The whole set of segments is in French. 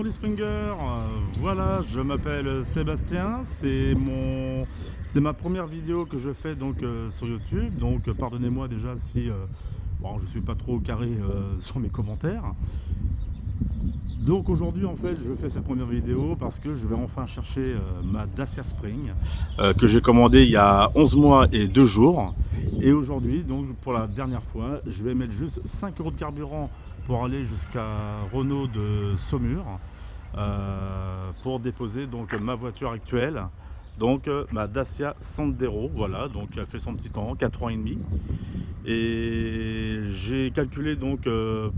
les Springers, voilà, je m'appelle Sébastien, c'est ma première vidéo que je fais donc sur YouTube, donc pardonnez-moi déjà si bon, je suis pas trop carré sur mes commentaires. Donc aujourd'hui en fait je fais cette première vidéo parce que je vais enfin chercher ma Dacia Spring que j'ai commandée il y a 11 mois et 2 jours. Et aujourd'hui donc pour la dernière fois je vais mettre juste 5 € de carburant pour aller jusqu'à Renault de Saumur pour déposer donc ma voiture actuelle. Donc ma Dacia Sandero, voilà, donc elle fait son petit temps, 4 ans et demi. Et j'ai calculé donc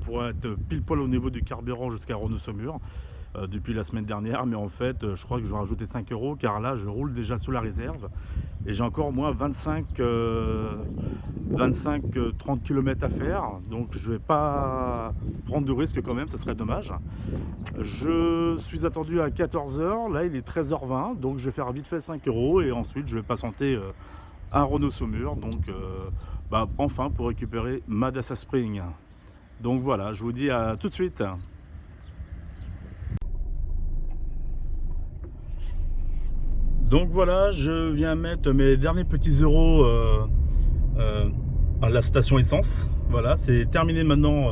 pour être pile poil au niveau du carburant jusqu'à Renault Saumur depuis la semaine dernière, mais en fait je crois que je vais rajouter 5 € car là je roule déjà sous la réserve et j'ai encore moins 25-30 km à faire, donc je vais pas prendre de risque quand même, ça serait dommage. Je suis attendu à 14 h, là il est 13 h 20, donc je vais faire vite fait 5 € et ensuite je vais patienter un Renault Saumur, donc enfin pour récupérer ma Dacia Spring. Donc voilà, je vous dis à tout de suite. Donc voilà, je viens mettre mes derniers petits euros à la station essence. Voilà, c'est terminé maintenant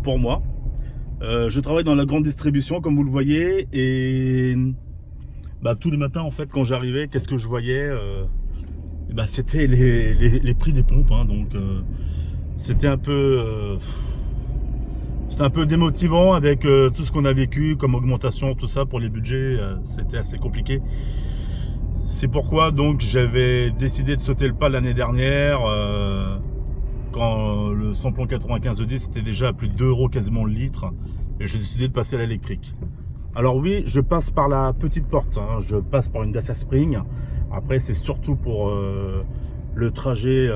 pour moi. Je travaille dans la grande distribution comme vous le voyez et tous les matins en fait quand j'arrivais, qu'est-ce que je voyais c'était les prix des pompes, hein, donc c'était un peu démotivant avec tout ce qu'on a vécu comme augmentation, tout ça pour les budgets, c'était assez compliqué. C'est pourquoi donc j'avais décidé de sauter le pas l'année dernière quand le samplon 95E10 était déjà à plus de 2 € quasiment le litre et j'ai décidé de passer à l'électrique. Alors oui, je passe par la petite porte, hein, je passe par une Dacia Spring. Après c'est surtout pour le trajet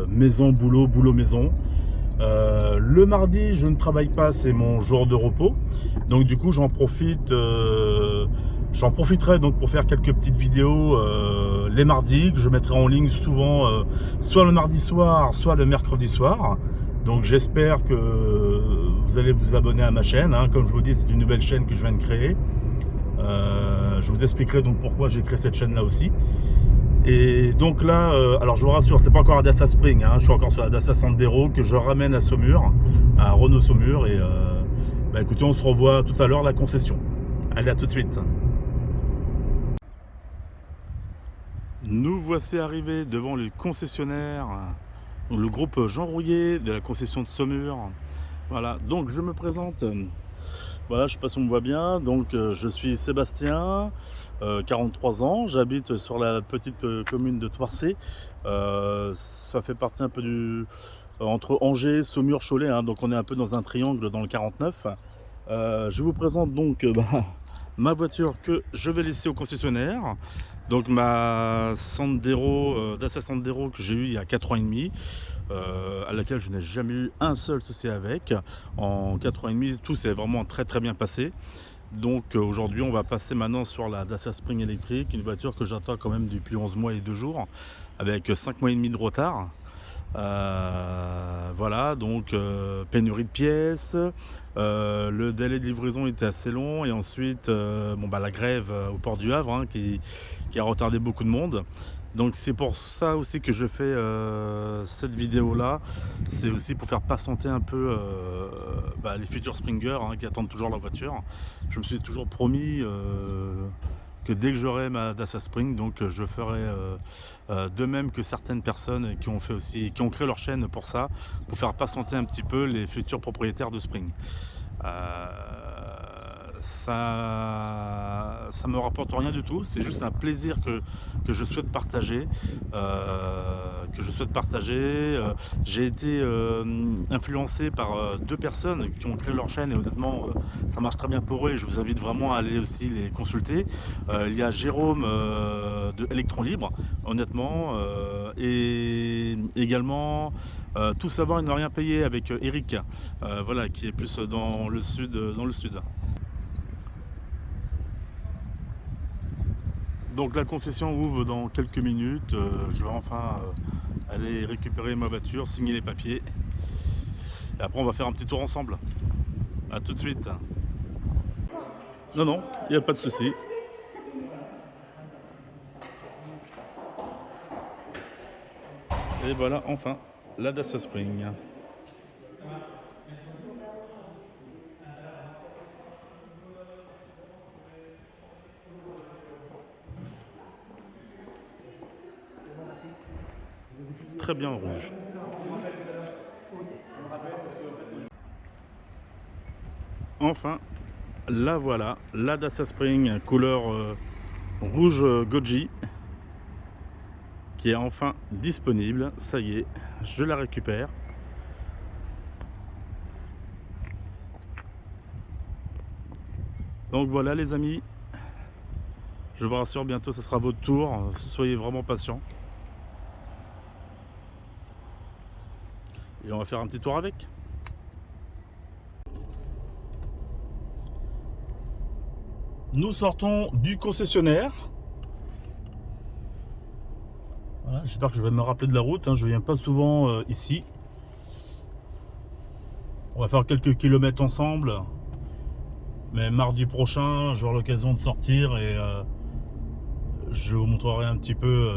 maison-boulot, boulot-maison. Le mardi je ne travaille pas, c'est mon jour de repos, donc du coup j'en profiterai donc pour faire quelques petites vidéos les mardis que je mettrai en ligne souvent soit le mardi soir soit le mercredi soir. Donc j'espère que vous allez vous abonner à ma chaîne, hein. Comme je vous dis, c'est une nouvelle chaîne que je viens de créer. Je vous expliquerai donc pourquoi j'ai créé cette chaîne là aussi. Et donc là, alors je vous rassure, c'est pas encore la Dacia Spring, hein, je suis encore sur la Dacia Sandero que je ramène à Saumur, à Renault Saumur. Et écoutez, on se revoit tout à l'heure à la concession. Allez, à tout de suite. Nous voici arrivés devant le concessionnaire, le groupe Jean Rouillet de la concession de Saumur. Voilà, donc je me présente. Voilà, je sais pas si on me voit bien, donc je suis Sébastien, 43 ans, j'habite sur la petite commune de Toircé. Ça fait partie un peu entre Angers, Saumur, Cholet, hein, donc on est un peu dans un triangle dans le 49. Je vous présente donc ma voiture que je vais laisser au concessionnaire. Donc ma Sandero, Dacia Sandero que j'ai eu il y a 4 ans et demi, à laquelle je n'ai jamais eu un seul souci avec. En 4 ans et demi, tout s'est vraiment très bien passé. Donc aujourd'hui on va passer maintenant sur la Dacia Spring électrique, une voiture que j'attends quand même depuis 11 mois et 2 jours, avec 5 mois et demi de retard. Voilà, donc pénurie de pièces, le délai de livraison était assez long et ensuite la grève au port du Havre, hein, qui a retardé beaucoup de monde. Donc c'est pour ça aussi que je fais cette vidéo là, c'est aussi pour faire patienter un peu les futurs Springers, hein, qui attendent toujours leur voiture. Je me suis toujours promis que dès que j'aurai ma Dacia Spring, donc je ferai de même que certaines personnes qui ont créé leur chaîne pour ça, pour faire patienter un petit peu les futurs propriétaires de Spring. Ça me rapporte rien du tout, c'est juste un plaisir que je souhaite partager, j'ai été influencé par 2 personnes qui ont créé leur chaîne et honnêtement ça marche très bien pour eux et je vous invite vraiment à aller aussi les consulter. Il y a Jérôme de Electron Libre, honnêtement, et également Tout savoir et ne rien payer avec Eric, voilà, qui est plus dans le sud. Donc la concession ouvre dans quelques minutes, je vais enfin aller récupérer ma voiture, signer les papiers et après on va faire un petit tour ensemble. A tout de suite. Non, non, il n'y a pas de souci. Et voilà, enfin, la Dacia Spring. Très bien en rouge. Enfin, la voilà, la Dacia Spring couleur rouge goji, qui est enfin disponible. Ça y est, je la récupère. Donc voilà les amis, je vous rassure, bientôt ce sera votre tour, soyez vraiment patients. Et on va faire un petit tour avec. Nous sortons du concessionnaire. Voilà, j'espère que je vais me rappeler de la route, hein, je viens pas souvent ici. On va faire quelques kilomètres ensemble. Mais mardi prochain, j'aurai l'occasion de sortir et je vous montrerai un petit peu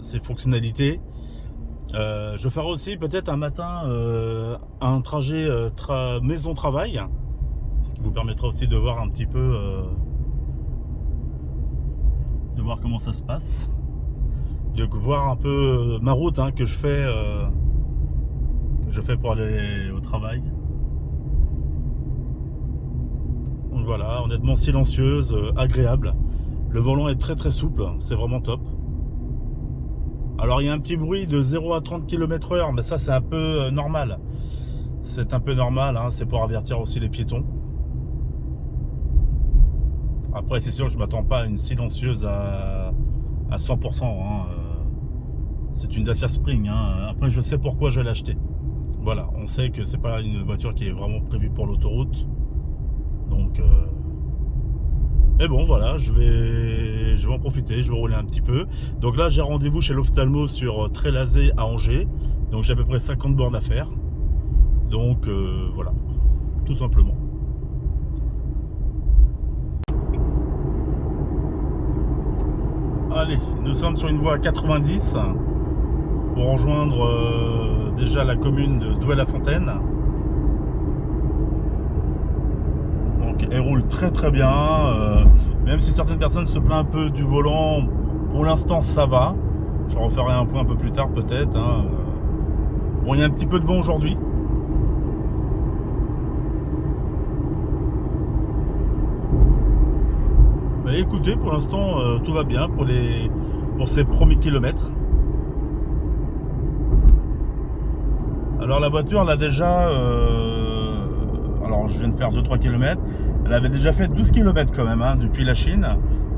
ses fonctionnalités. Je ferai aussi peut-être un matin un trajet maison-travail, ce qui vous permettra aussi de voir un petit peu, de voir comment ça se passe, de voir un peu ma route hein, que je fais pour aller au travail. Donc voilà, honnêtement silencieuse, agréable. Le volant est très très souple, c'est vraiment top. Alors il y a un petit bruit de 0 à 30 km/h, mais ça c'est un peu normal. C'est un peu normal, hein, c'est pour avertir aussi les piétons. Après c'est sûr que je ne m'attends pas à une silencieuse à 100%. Hein. C'est une Dacia Spring. Hein. Après je sais pourquoi je l'ai acheté. Voilà, on sait que c'est pas une voiture qui est vraiment prévue pour l'autoroute. Donc mais bon voilà, je vais en profiter, je vais rouler un petit peu. Donc là j'ai rendez-vous chez l'ophtalmo sur Trélazé à Angers. Donc j'ai à peu près 50 bornes à faire. Donc voilà, tout simplement. Allez, nous sommes sur une voie à 90 pour rejoindre déjà la commune de Douai-la-Fontaine. Donc elle roule très très bien, même si certaines personnes se plaignent un peu du volant, pour l'instant ça va. Je referai un point un peu plus tard peut-être. Hein. Bon, il y a un petit peu de vent aujourd'hui. Mais écoutez, pour l'instant tout va bien pour ces premiers kilomètres. Alors la voiture, elle a déjà, alors je viens de faire 2-3 km, elle avait déjà fait 12 km quand même, hein, depuis la Chine.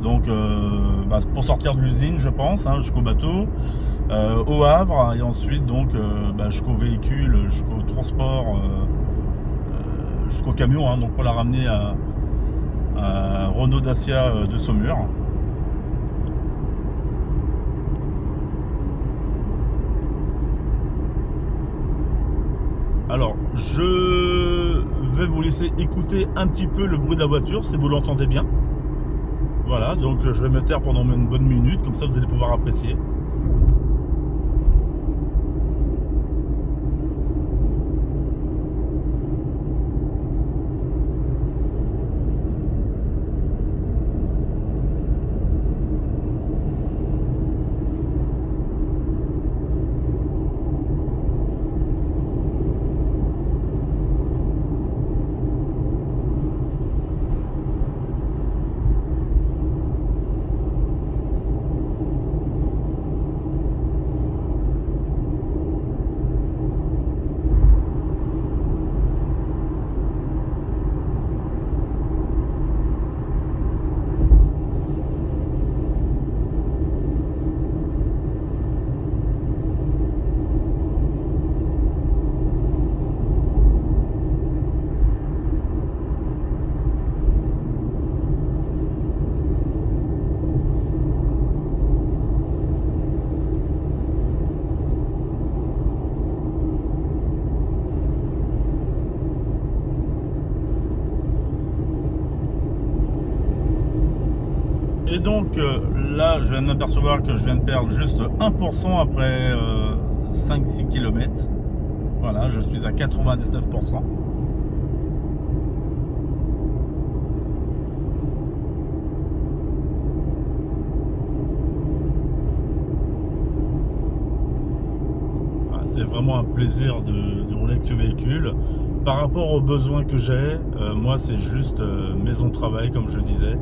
Donc pour sortir de l'usine, je pense, hein, jusqu'au bateau, au Havre, et ensuite donc jusqu'au véhicule, jusqu'au transport, jusqu'au camion, hein, donc pour la ramener à Renault Dacia de Saumur. Alors, je vais vous laisser écouter un petit peu le bruit de la voiture, si vous l'entendez bien. Voilà, donc je vais me taire pendant une bonne minute, comme ça vous allez pouvoir apprécier. Et donc là, je viens de m'apercevoir que je viens de perdre juste 1% après 5-6 km. Voilà, je suis à 99%. C'est vraiment un plaisir de rouler avec ce véhicule. Par rapport aux besoins que j'ai, moi c'est juste maison de travail comme je disais.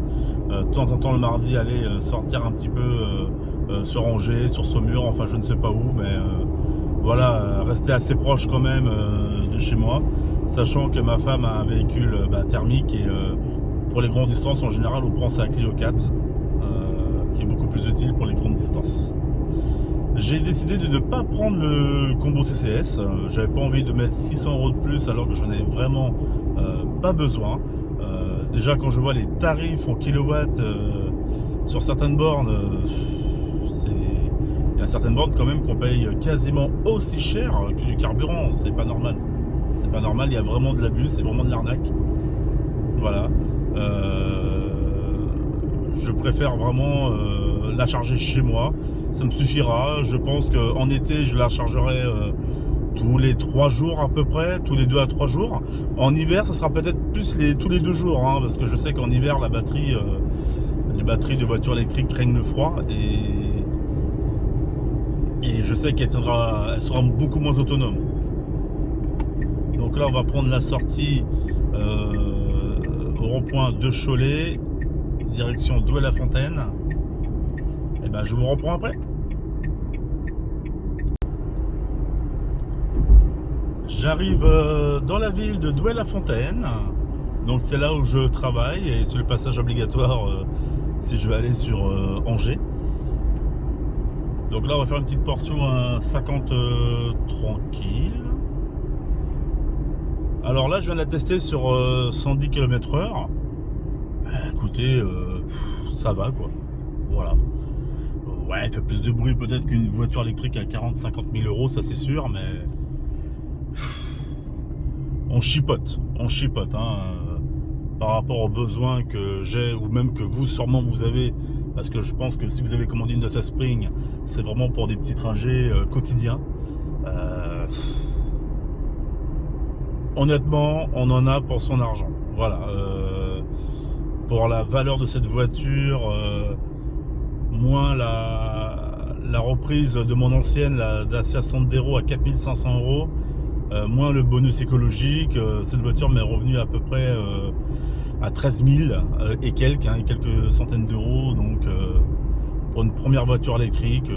De temps en temps le mardi aller sortir un petit peu sur Angers, sur Saumur, enfin je ne sais pas où, mais voilà, rester assez proche quand même de chez moi, sachant que ma femme a un véhicule thermique et pour les grandes distances en général on prend sa Clio 4 qui est beaucoup plus utile pour les grandes distances. J'ai décidé de ne pas prendre le combo CCS. J'avais pas envie de mettre 600 € de plus alors que j'en ai vraiment pas besoin. Déjà quand je vois les tarifs en kilowatts sur certaines bornes, il y a certaines bornes quand même qu'on paye quasiment aussi cher que du carburant. C'est pas normal. C'est pas normal, il y a vraiment de l'abus, c'est vraiment de l'arnaque. Voilà. Je préfère vraiment la charger chez moi. Ça me suffira. Je pense qu'en été, je la chargerai tous les 3 jours à peu près, tous les 2 à 3 jours. En hiver, ça sera peut-être plus tous les 2 jours, hein, parce que je sais qu'en hiver, la batterie, les batteries de voitures électriques craignent le froid et je sais qu'elle sera beaucoup moins autonome. Donc là, on va prendre la sortie au rond-point de Cholet, direction Douai-la-Fontaine. Et ben, je vous reprends après. J'arrive dans la ville de Douai-la-Fontaine, donc c'est là où je travaille et c'est le passage obligatoire si je vais aller sur Angers. Donc là on va faire une petite portion à 50 tranquille. Alors là je viens de la tester sur 110 km/h. Écoutez, ça va quoi, voilà. Ouais, elle fait plus de bruit peut-être qu'une voiture électrique à 40-50 000 €, ça c'est sûr, mais on chipote hein, par rapport aux besoins que j'ai ou même que vous sûrement vous avez, parce que je pense que si vous avez commandé une Dacia Spring, c'est vraiment pour des petits trajets quotidiens. Honnêtement, on en a pour son argent. Voilà, pour la valeur de cette voiture, moins la reprise de mon ancienne, la Dacia Sandero à 4500 €, moins le bonus écologique, cette voiture m'est revenue à peu près à 13 000 et quelques centaines d'euros. Donc pour une première voiture électrique,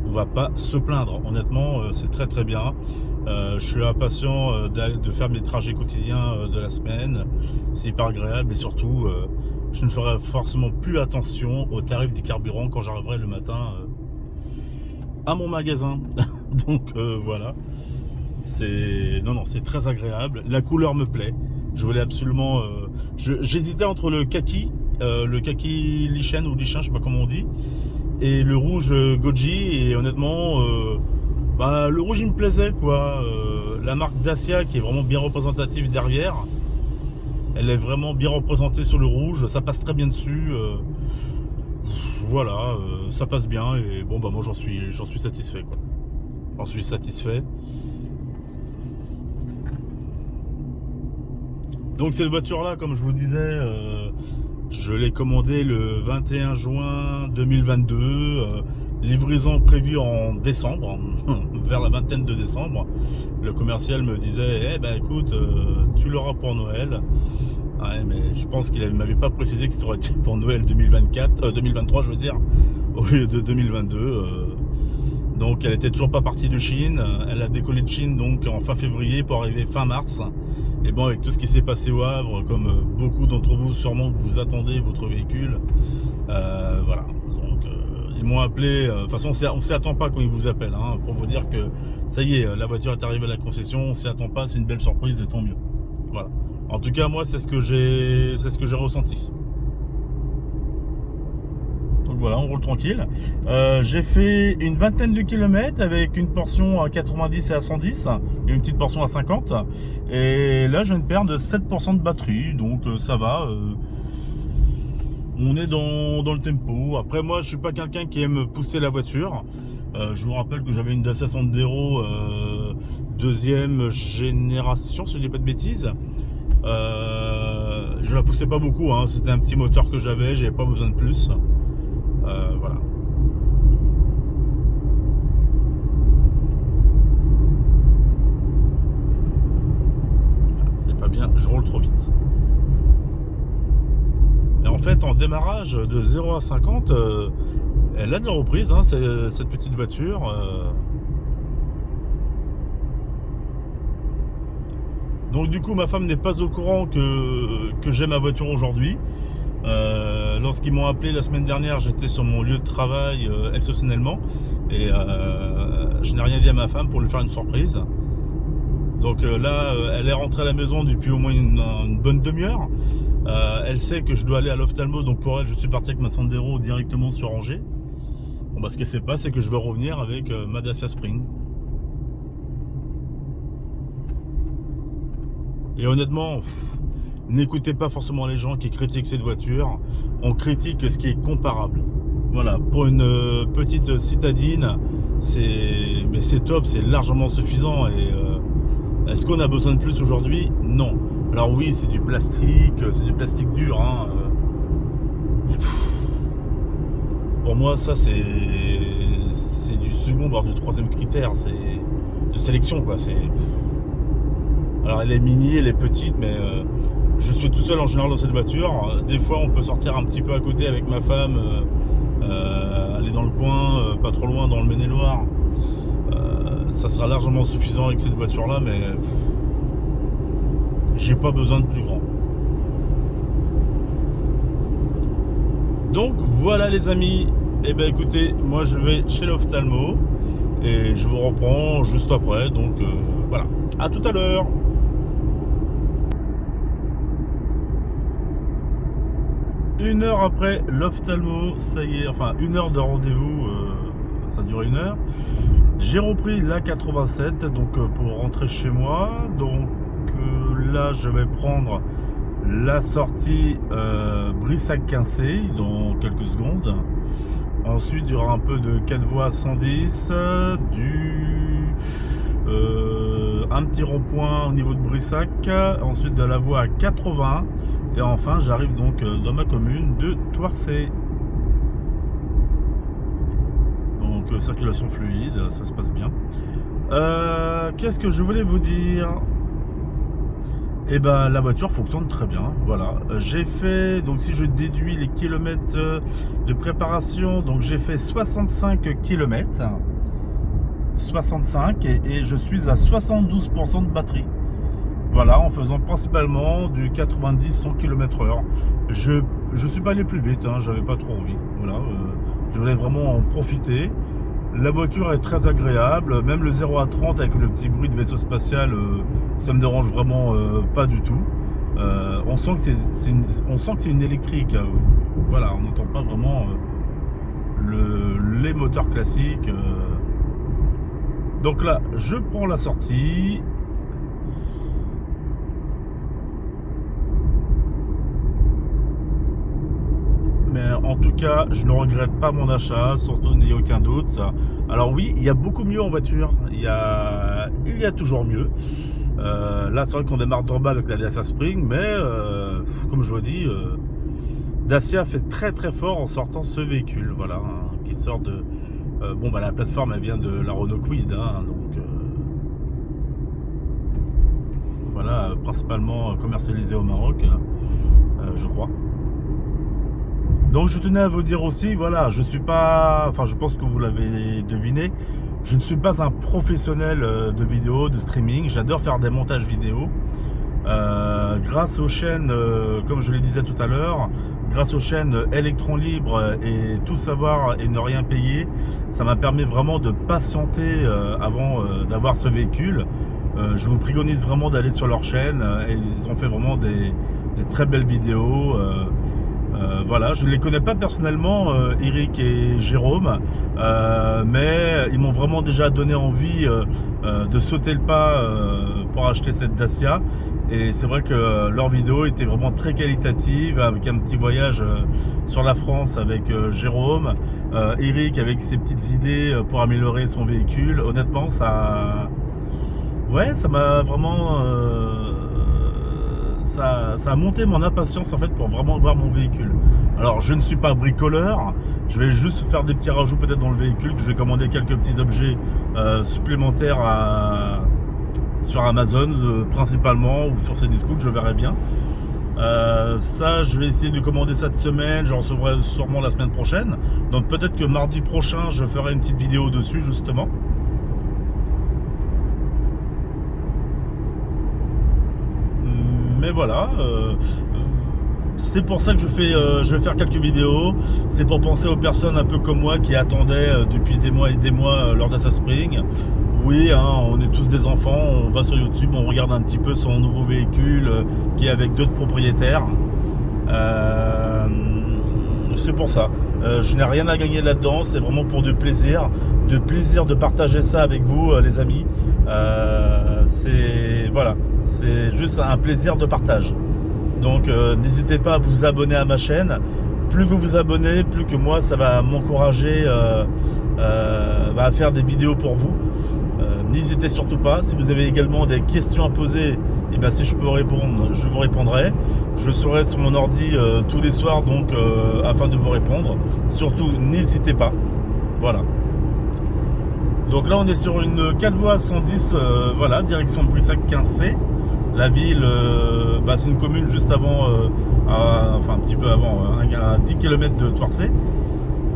on va pas se plaindre. Honnêtement, c'est très très bien. Je suis impatient de faire mes trajets quotidiens de la semaine. C'est hyper agréable et surtout je ne ferai forcément plus attention au tarif du carburant quand j'arriverai le matin à mon magasin. Donc voilà, c'est très agréable. La couleur me plaît. Je voulais absolument j'hésitais entre le kaki lichen ou lichin, je sais pas comment on dit, et le rouge goji, et honnêtement le rouge il me plaisait quoi. La marque Dacia qui est vraiment bien représentative derrière, elle est vraiment bien représentée sur le rouge, ça passe très bien dessus. Voilà, ça passe bien et bon moi j'en suis satisfait quoi. J'en suis satisfait. Donc cette voiture là, comme je vous disais, je l'ai commandée le 21 juin 2022, livraison prévue en décembre, vers la vingtaine de décembre. Le commercial me disait écoute, tu l'auras pour Noël. Ouais, mais je pense qu'il m'avait pas précisé que ça aurait été pour Noël 2023 je veux dire, au lieu de 2022. Donc elle était toujours pas partie de Chine, elle a décollé de Chine donc en fin février pour arriver fin mars. Et bon, avec tout ce qui s'est passé au Havre, comme beaucoup d'entre vous sûrement que vous attendez votre véhicule, voilà. Donc ils m'ont appelé. De toute façon, on s'y attend pas quand ils vous appellent, hein, pour vous dire que ça y est, la voiture est arrivée à la concession. On s'y attend pas, c'est une belle surprise et tant mieux. Voilà. En tout cas, moi, c'est ce que j'ai ressenti. Donc voilà, on roule tranquille. J'ai fait une vingtaine de kilomètres avec une portion à 90 et à 110 et une petite portion à 50. Et là, je viens de perdre 7% de batterie, donc ça va. On est dans le tempo. Après, moi, je suis pas quelqu'un qui aime pousser la voiture. Je vous rappelle que j'avais une Dacia Sandero deuxième génération, si je dis pas de bêtises. Je la poussais pas beaucoup, hein. C'était un petit moteur que j'avais pas besoin de plus. Voilà. C'est pas bien, je roule trop vite. Et en fait, en démarrage de 0 à 50, elle a de la reprise, hein, cette petite voiture. Donc du coup, ma femme n'est pas au courant que j'ai ma voiture aujourd'hui. Lorsqu'ils m'ont appelé la semaine dernière, j'étais sur mon lieu de travail exceptionnellement. Et je n'ai rien dit à ma femme pour lui faire une surprise. Donc là, elle est rentrée à la maison depuis au moins une bonne demi-heure. Elle sait que je dois aller à l'ophtalmo, donc pour elle, je suis parti avec ma Sandero directement sur Angers. Bon, bah, ce qu'elle sait pas, c'est que je vais revenir avec ma Dacia Spring. Et honnêtement, n'écoutez pas forcément les gens qui critiquent cette voiture. On critique ce qui est comparable. Voilà, pour une petite citadine, mais c'est top, c'est largement suffisant. Et est-ce qu'on a besoin de plus aujourd'hui? Non. Alors oui, c'est du plastique dur, hein. Pour moi, ça c'est du second voire du troisième critère, c'est de sélection, quoi. Alors elle est mini, elle est petite, mais je suis tout seul en général dans cette voiture. Des fois, on peut sortir un petit peu à côté avec ma femme, aller dans le coin, pas trop loin, dans le Maine-et-Loire. Ça sera largement suffisant avec cette voiture-là, mais j'ai pas besoin de plus grand. Donc voilà les amis, et ben écoutez, moi je vais chez l'ophtalmo et je vous reprends juste après. Donc voilà, à tout à l'heure. Une heure après l'ophtalmo, ça y est, enfin une heure de rendez-vous, ça dure une heure. J'ai repris la 87 donc pour rentrer chez moi. Donc là je vais prendre la sortie Brissac-Quincey dans quelques secondes. Ensuite il y aura un peu de 4 voies 110, un petit rond-point au niveau de Brissac, ensuite de la voie à 80, et enfin j'arrive donc dans ma commune de Thouarcey. Donc circulation fluide, ça se passe bien. Qu'est-ce que je voulais vous dire? Et ben la voiture fonctionne très bien. Voilà, j'ai fait, donc si je déduis les kilomètres de préparation, donc j'ai fait 65 km 65 et je suis à 72% de batterie. Voilà, en faisant principalement du 90-100 km/h. Je suis pas allé plus vite, hein, j'avais pas trop envie. Voilà, je voulais vraiment en profiter. La voiture est très agréable, même le 0 à 30 avec le petit bruit de vaisseau spatial, ça me dérange vraiment pas du tout. On sent que c'est une électrique. Voilà, on n'entend pas vraiment les moteurs classiques. Donc là, je prends la sortie. Mais en tout cas, je ne regrette pas mon achat, surtout n'ayez aucun doute. Alors oui, il y a beaucoup mieux en voiture, il y a toujours mieux. Là, c'est vrai qu'on démarre d'en bas avec la Dacia Spring, mais comme je vous dis, Dacia fait très très fort en sortant ce véhicule, voilà, hein, qui sort de... bon, bah la plateforme, elle vient de la Renault Kwid, hein, donc voilà, principalement commercialisée au Maroc, je crois. Donc je tenais à vous dire aussi, voilà, je suis pas, enfin je pense que vous l'avez deviné, je ne suis pas un professionnel de vidéo, de streaming. J'adore faire des montages vidéo. Grâce aux chaînes, comme je le disais tout à l'heure, grâce aux chaînes Electron Libre et Tout Savoir et Ne Rien Payer, ça m'a permis vraiment de patienter avant d'avoir ce véhicule. Je vous préconise vraiment d'aller sur leur chaîne, et ils ont fait vraiment des très belles vidéos. Voilà, je ne les connais pas personnellement, Eric et Jérôme, mais ils m'ont vraiment déjà donné envie de sauter le pas pour acheter cette Dacia. Et c'est vrai que leurs vidéos étaient vraiment très qualitatives, avec un petit voyage sur la France avec Jérôme, Eric avec ses petites idées pour améliorer son véhicule. Honnêtement, ça m'a vraiment ça a monté mon impatience en fait pour vraiment voir mon véhicule. Alors je ne suis pas bricoleur, je vais juste faire des petits rajouts peut-être dans le véhicule, que je vais commander quelques petits objets supplémentaires sur Amazon principalement, ou sur Cdiscount, je verrai bien. Ça je vais essayer de commander cette semaine, j'en recevrai sûrement la semaine prochaine, donc peut-être que mardi prochain je ferai une petite vidéo dessus justement. Mais voilà, c'est pour ça que je vais faire quelques vidéos. C'est pour penser aux personnes un peu comme moi qui attendaient depuis des mois et des mois leur Dacia Spring. Oui, hein, on est tous des enfants, on va sur YouTube, on regarde un petit peu son nouveau véhicule qui est avec d'autres propriétaires. C'est pour ça. Je n'ai rien à gagner là-dedans, c'est vraiment pour du plaisir de partager ça avec vous, les amis. Voilà, c'est juste un plaisir de partage. Donc n'hésitez pas à vous abonner à ma chaîne. Plus vous vous abonnez, plus que moi ça va m'encourager à faire des vidéos pour vous. N'hésitez surtout pas. Si vous avez également des questions à poser, et bien si je peux répondre, je vous répondrai. Je serai sur mon ordi tous les soirs, donc afin de vous répondre. Surtout n'hésitez pas. Voilà. Donc là on est sur une 4 voies 110, voilà, direction de Brissac 15C. La ville, c'est une commune juste avant, enfin un petit peu avant, à 10 km de Toircé.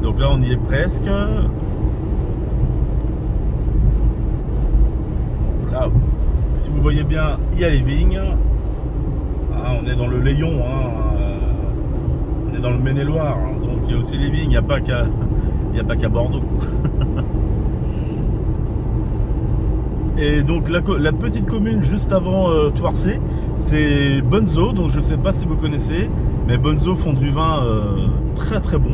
Donc là on y est presque. Là, si vous voyez bien, il y a les vignes. Ah, on est dans le Layon, on est dans le Maine-et-Loire, donc il y a aussi les vignes, il n'y a pas qu'à Bordeaux. Et donc la petite commune juste avant Toircé, c'est Bonzo. Donc je sais pas si vous connaissez, mais Bonzo font du vin très très bon.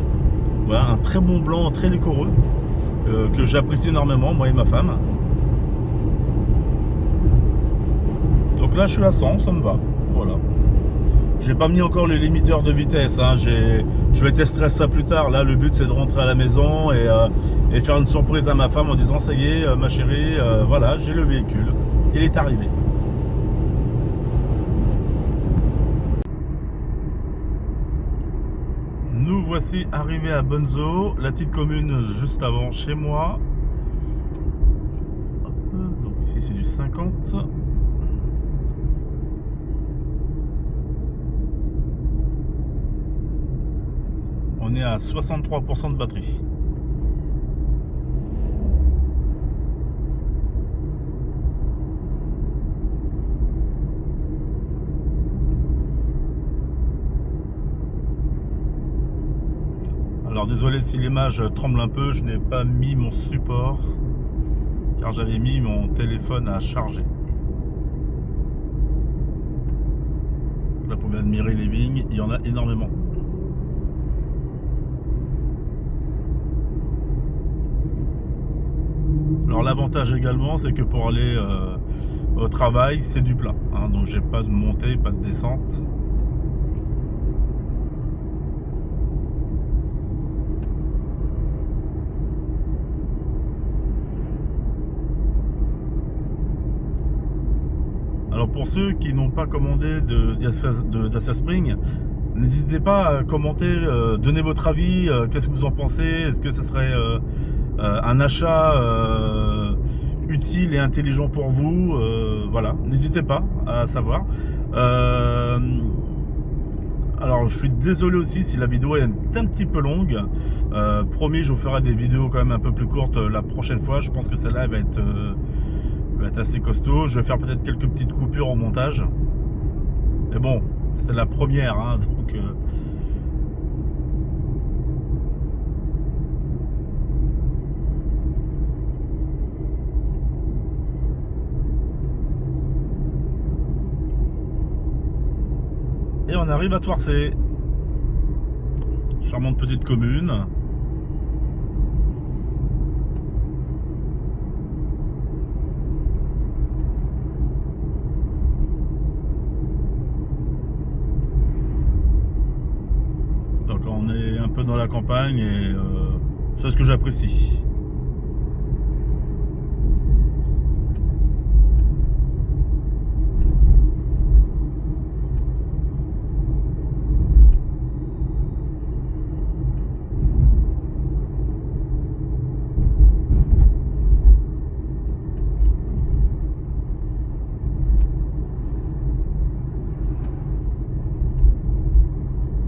Voilà, un très bon blanc, très liquoreux, que j'apprécie énormément, moi et ma femme. Donc là je suis à 100, ça me va. Voilà. J'ai pas mis encore les limiteurs de vitesse, hein. Je vais tester ça plus tard. Là le but c'est de rentrer à la maison et faire une surprise à ma femme en disant ça y est ma chérie, voilà, j'ai le véhicule, il est arrivé. Nous voici arrivés à Bonzo, la petite commune juste avant chez moi. Hop, donc ici c'est du 50. On est à 63% de batterie. Alors désolé si l'image tremble un peu, je n'ai pas mis mon support car j'avais mis mon téléphone à charger. Là vous pouvez admirer les vignes, il y en a énormément. Alors l'avantage également c'est que pour aller au travail c'est du plat, hein, donc j'ai pas de montée, pas de descente. Alors pour ceux qui n'ont pas commandé de Dacia Spring, n'hésitez pas à commenter, donner votre avis, qu'est-ce que vous en pensez, est-ce que ce serait un achat utile et intelligent pour vous, voilà, n'hésitez pas à savoir. Alors je suis désolé aussi si la vidéo est un petit peu longue, promis je vous ferai des vidéos quand même un peu plus courtes la prochaine fois. Je pense que celle-là va être assez costaud. Je vais faire peut-être quelques petites coupures au montage, mais bon c'est la première, hein, donc et on arrive à Toircé, charmante petite commune. peu dans la campagne et c'est ce que j'apprécie.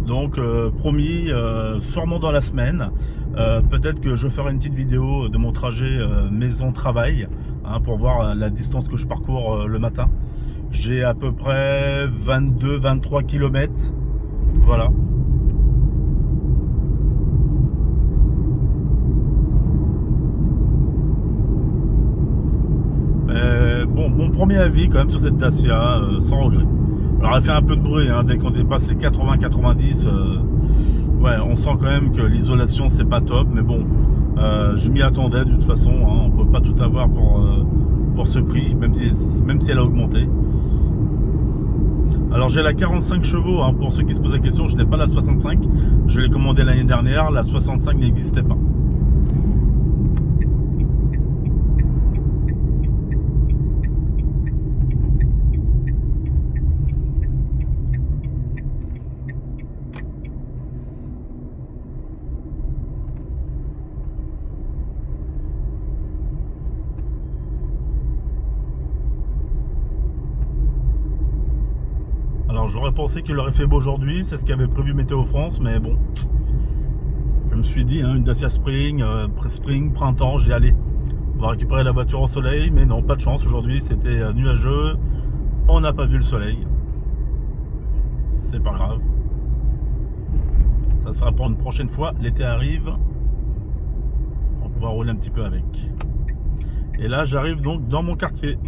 Donc promis, sûrement dans la semaine, peut-être que je ferai une petite vidéo de mon trajet maison-travail, hein, pour voir la distance que je parcours le matin. J'ai à peu près 22-23 km, voilà. Bon, mon premier avis quand même sur cette Dacia, sans regret. Alors elle fait un peu de bruit, hein, dès qu'on dépasse les 80-90, ouais, on sent quand même que l'isolation c'est pas top, mais bon, je m'y attendais de toute façon, hein, on peut pas tout avoir pour ce prix, même si elle a augmenté. Alors j'ai la 45 chevaux, hein, pour ceux qui se posent la question, je n'ai pas la 65, je l'ai commandée l'année dernière, la 65 n'existait pas. Alors j'aurais pensé qu'il aurait fait beau aujourd'hui, c'est ce qu'avait prévu Météo France, mais bon, je me suis dit, hein, une Dacia Spring, Spring, printemps, j'ai allé, on va récupérer la voiture au soleil, mais non, pas de chance, aujourd'hui c'était nuageux, on n'a pas vu le soleil, c'est pas grave, ça sera pour une prochaine fois, l'été arrive, on va pouvoir rouler un petit peu avec. Et là j'arrive donc dans mon quartier.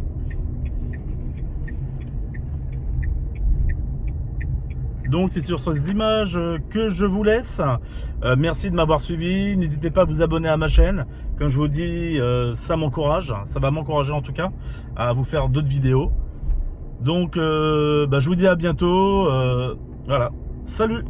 Donc c'est sur ces images que je vous laisse. Merci de m'avoir suivi. N'hésitez pas à vous abonner à ma chaîne. Comme je vous dis, ça m'encourage. Ça va m'encourager en tout cas à vous faire d'autres vidéos. Donc je vous dis à bientôt. Voilà. Salut!